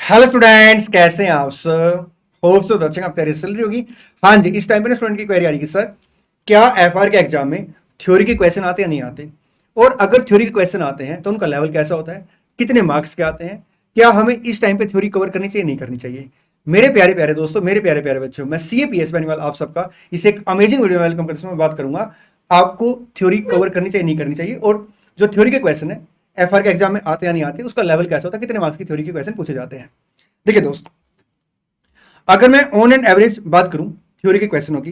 Hello students, कैसे हैं आप सब। होप सो अच्छे आप तैयारी चल रही होगी। हाँ जी, इस टाइम पे ना स्टूडेंट की क्वेरी आ रही है, सर क्या एफआर के एग्जाम में थ्योरी के क्वेश्चन आते या नहीं आते, और अगर थ्योरी के क्वेश्चन आते हैं तो उनका लेवल कैसा होता है, कितने मार्क्स के आते हैं, क्या हमें इस टाइम पे थ्योरी कवर करनी चाहिए नहीं करनी चाहिए। मेरे प्यारे प्यारे दोस्तों, मेरे प्यारे प्यारे बच्चों, मैं CA PS बेनीवाल आप सबका इस एक अमेजिंग वीडियो में वेलकम करते समय बात करूंगा आपको थ्योरी कवर करनी चाहिए नहीं करनी चाहिए, और जो थ्योरी के क्वेश्चन है एफआर के एग्जाम में आते या नहीं आते, उसका लेवल कैसा होता है, कितने मार्क्स की थ्योरी के क्वेश्चन पूछे जाते हैं। देखिए दोस्त, अगर मैं ऑन एंड एवरेज बात करूं थ्योरी के क्वेश्चनों की,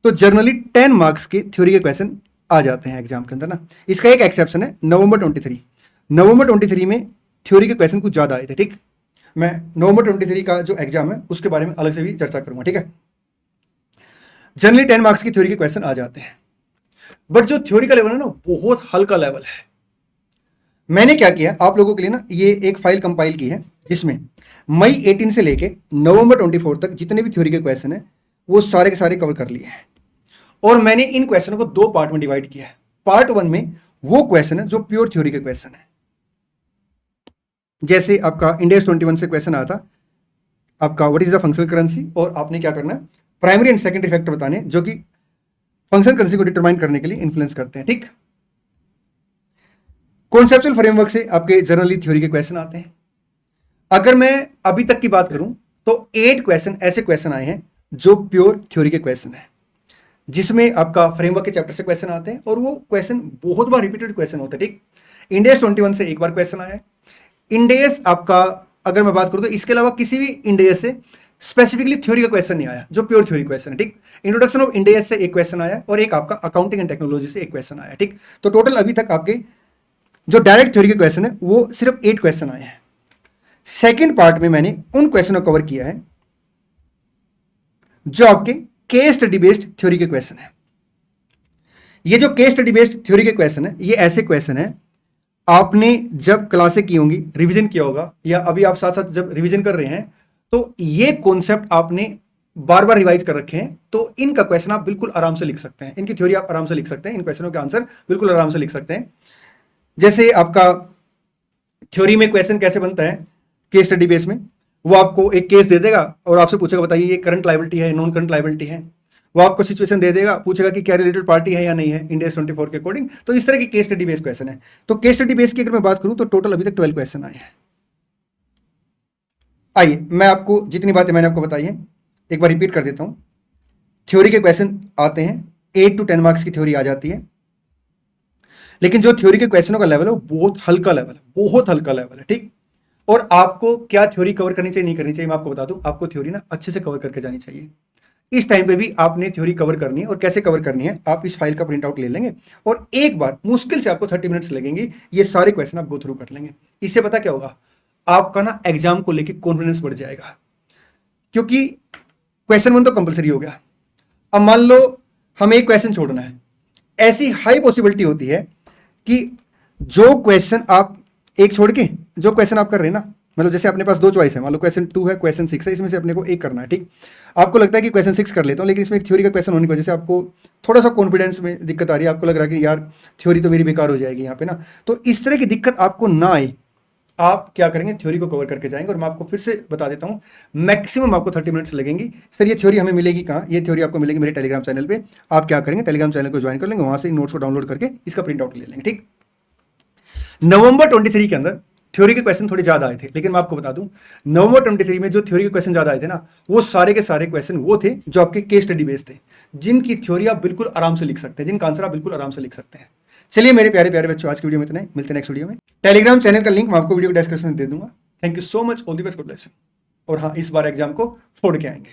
तो जनरली 10 मार्क्स के थ्योरी के क्वेश्चन आ जाते हैं एग्जाम के अंदर ना। इसका एक एक्सेप्शन है नवंबर 23 में थ्योरी के क्वेश्चन कुछ ज्यादा आए थे। ठीक, मैं नवंबर 23 का जो एग्जाम है उसके बारे में अलग से भी चर्चा करूंगा। ठीक है, जनरली 10 मार्क्स की थ्योरी के क्वेश्चन आ जाते हैं, बट जो थ्योरी का लेवल है ना बहुत हल्का लेवल है। मैंने क्या किया आप लोगों के लिए ना, ये एक फाइल कंपाइल की है जिसमें मई 18 से लेके नवंबर 24 तक जितने भी थ्योरी के क्वेश्चन है वो सारे के सारे कवर कर लिए हैं, और मैंने इन क्वेश्चनों को दो पार्ट में डिवाइड किया है। पार्ट 1 में वो क्वेश्चन है जो प्योर थ्योरी के क्वेश्चन है, जैसे आपका इंडेक्स 21 से क्वेश्चन आया था आपका what is the functional currency, और आपने क्या करना है प्राइमरी एंड सेकेंडरी फैक्टर बताने जो कि फंक्शनल करेंसी को डिटरमाइन करने के लिए इन्फ्लुएंस करते हैं। ठीक, कॉन्सेप्चुअल फ्रेमवर्क से आपके जनरली थ्योरी के क्वेश्चन आते हैं। अगर मैं अभी तक की बात करूं तो 8 क्वेश्चन ऐसे क्वेश्चन आए हैं जो प्योर थ्योरी के क्वेश्चन है, जिसमें आपका फ्रेमवर्क के चैप्टर से क्वेश्चन आते हैं, और वो क्वेश्चन बहुत बार रिपीटेड क्वेश्चन होते हैं। ठीक, इंडेक्स 21 से एक बार क्वेश्चन आया है। इंडेक्स आपका अगर मैं बात करूं तो इसके अलावा किसी भी इंडेक्स से स्पेसिफिकली थ्योरी का क्वेश्चन नहीं आया जो प्योर थ्योरी क्वेश्चन है। ठीक, इंट्रोडक्शन ऑफ इंडेक्स से एक क्वेश्चन आया, और एक आपका अकाउंटिंग एंड टेक्नोलॉजी से एक क्वेश्चन आया। ठीक, तो टोटल अभी तक आपके जो डायरेक्ट थ्योरी के क्वेश्चन है वो सिर्फ 8 क्वेश्चन आए हैं। सेकंड पार्ट में मैंने उन क्वेश्चनों को कवर किया है जो आपके केस स्टडी बेस्ड थ्योरी के क्वेश्चन है। ये जो केस स्टडी बेस्ड थ्योरी के क्वेश्चन है ये ऐसे क्वेश्चन है आपने जब क्लासें की होंगी, रिवीजन किया होगा, या अभी आप साथ साथ जब रिवीजन कर रहे हैं तो ये कॉन्सेप्ट आपने बार बार रिवाइज कर रखे हैं, तो इनका क्वेश्चन आप बिल्कुल आराम से लिख सकते हैं, इनकी थ्योरी आप आराम से लिख सकते हैं, इन क्वेश्चनों के आंसर बिल्कुल आराम से लिख सकते हैं। जैसे आपका थ्योरी में क्वेश्चन कैसे बनता है केस स्टडी बेस में, वो आपको एक केस दे देगा और आपसे पूछेगा बताइए ये करंट लायबिलिटी है नॉन करंट लायबिलिटी है। वो आपको सिचुएशन दे देगा, पूछेगा कि क्या रिलेटेड पार्टी है या नहीं है इंडेक्स 24 के अकॉर्डिंग। तो इस तरह की केस स्टडी बेस्ड क्वेश्चन है। तो केस स्टडी बेस की अगर मैं बात करूं तो टोटल अभी तक 12 क्वेश्चन आए हैं। आइए मैं आपको जितनी बातें मैंने आपको बताई है एक बार रिपीट कर देता हूं। थ्योरी के क्वेश्चन आते हैं, 8 to 10 मार्क्स की थ्योरी आ जाती है, लेकिन जो थ्योरी के क्वेश्चनों का लेवल है वो बहुत हल्का लेवल है, बहुत हल्का लेवल है। ठीक, और आपको क्या थ्योरी कवर करनी चाहिए नहीं करनी चाहिए मैं आपको बता दूं। आपको थ्योरी ना अच्छे से कवर करके जानी चाहिए। इस टाइम पे भी आपने थ्योरी कवर करनी है, और कैसे कवर करनी है आप इस फाइल का प्रिंट आउट ले लेंगे, और एक बार मुश्किल से आपको 30 मिनट्स लगेंगे, ये सारे क्वेश्चन आप गो थ्रू कर लेंगे। इससे पता क्या होगा, आपका ना एग्जाम को लेकर कॉन्फिडेंस बढ़ जाएगा, क्योंकि क्वेश्चन 1 तो कंपलसरी हो गया। अब मान लो हमें एक क्वेश्चन छोड़ना है, ऐसी हाई पॉसिबिलिटी होती है कि जो क्वेश्चन आप एक छोड़ के जो क्वेश्चन आप कर रहे हैं ना, मतलब जैसे अपने पास 2 चॉइस है, मान लो क्वेश्चन 2 है क्वेश्चन 6 है, इसमें से अपने को एक करना है। ठीक, आपको लगता है कि क्वेश्चन 6 कर लेता हूं, लेकिन इसमें एक थ्योरी का क्वेश्चन होने की वजह से आपको थोड़ा सा कॉन्फिडेंस में दिक्कत आ रही है, आपको लग रहा है कि यार थ्योरी तो मेरी बेकार हो जाएगी यहाँ पे ना। तो इस तरह की दिक्कत आपको ना आए, आप क्या करेंगे थ्योरी को कवर करके जाएंगे। और मैं आपको फिर से बता देता हूं, मैक्सिमम आपको 30 मिनट्स लगेंगी। सर ये थ्योरी हमें मिलेगी कहाँ? ये थ्योरी आपको मिलेगी मेरे टेलीग्राम चैनल पे। आप क्या करेंगे, टेलीग्राम चैनल को ज्वाइन कर लेंगे, वहां से नोट्स को डाउनलोड करके इसका प्रिंट आउट ले लेंगे। ठीक, नवंबर 23 के अंदर थ्योरी के क्वेश्चन थोड़े ज्यादा आए थे, लेकिन मैं आपको बता दूं नवंबर 23 में जो थ्योरी के क्वेश्चन ज्यादा आए थे ना, वो सारे के सारे क्वेश्चन वो थे जो आपके केस स्टडी बेस्ड थे, जिनकी थ्योरी आप बिल्कुल आराम से लिख सकते हैं, जिनका आंसर आप बिल्कुल आराम से लिख सकते हैं। चलिए मेरे प्यारे प्यारे बच्चों, आज की वीडियो में इतना ही, मिलते हैं नेक्स्ट वीडियो में। टेलीग्राम चैनल का लिंक मैं आपको वीडियो डिस्क्रिप्शन में दे दूंगा। Thank you so much, all the best, God bless you. और हाँ, इस बार एग्जाम को फोड़ के आएंगे।